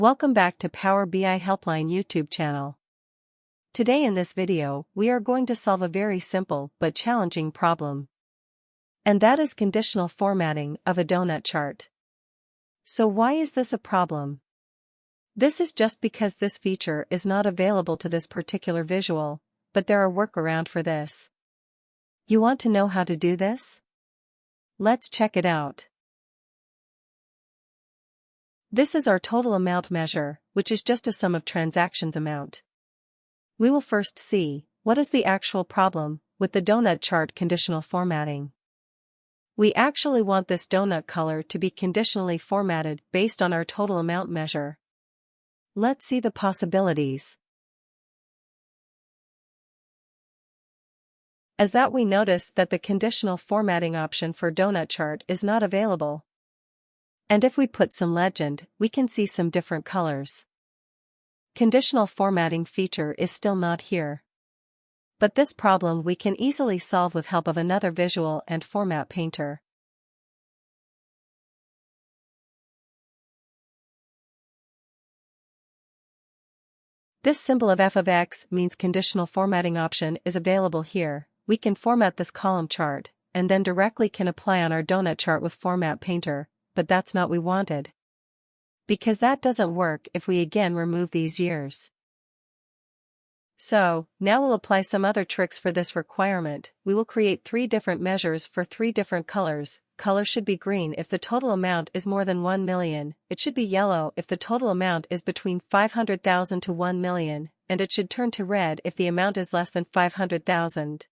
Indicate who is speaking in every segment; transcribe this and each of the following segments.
Speaker 1: Welcome back to Power BI Helpline YouTube channel. Today in this video, we are going to solve a very simple but challenging problem. And that is conditional formatting of a donut chart. So why is this a problem? This is just because this feature is not available to this particular visual, but there are workarounds for this. You want to know how to do this? Let's check it out. This is our total amount measure, which is just a sum of transactions amount. We will first see, what is the actual problem with the donut chart conditional formatting. We actually want this donut color to be conditionally formatted based on our total amount measure. Let's see the possibilities. As that we notice that the conditional formatting option for donut chart is not available. And if we put some legend, we can see some different colors. Conditional formatting feature is still not here. But this problem we can easily solve with help of another visual and format painter. This symbol of f of x means conditional formatting option is available here. We can format this column chart, and then directly can apply on our donut chart with format painter. But that's not what we wanted. Because that doesn't work if we again remove these years. So, now we'll apply some other tricks for this requirement. We will create 3 different measures for 3 different colors. Color should be green if the total amount is more than 1 million, it should be yellow if the total amount is between 500,000 to 1 million, and it should turn to red if the amount is less than 500,000.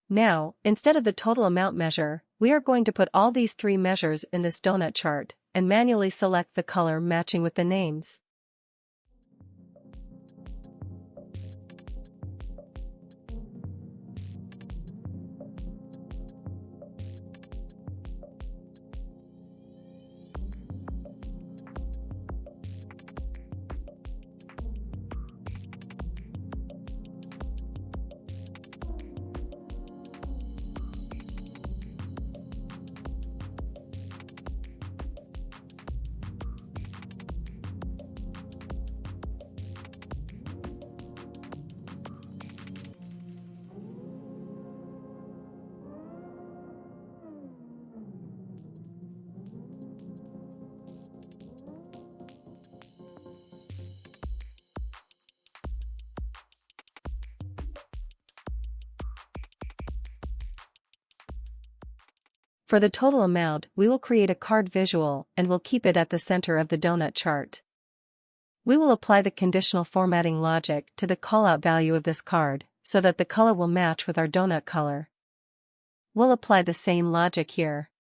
Speaker 1: Now, instead of the total amount measure, we are going to put all these 3 measures in this donut chart, and manually select the color matching with the names. For the total amount, we will create a card visual and will keep it at the center of the donut chart. We will apply the conditional formatting logic to the callout value of this card, so that the color will match with our donut color. We'll apply the same logic here.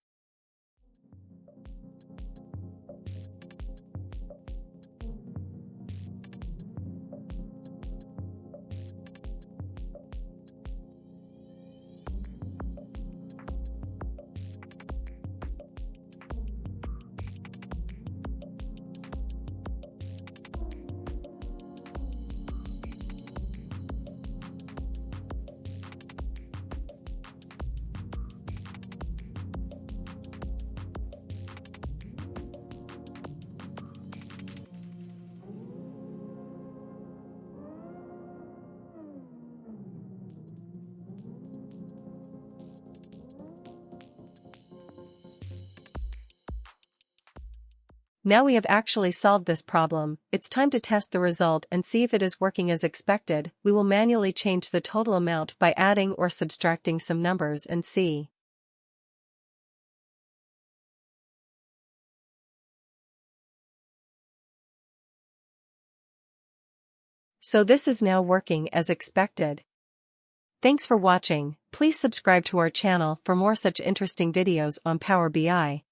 Speaker 1: Now we have actually solved this problem, it's time to test the result and see if it is working as expected. We will manually change the total amount by adding or subtracting some numbers and see. So this is now working as expected. Thanks for watching. Please subscribe to our channel for more such interesting videos on Power BI.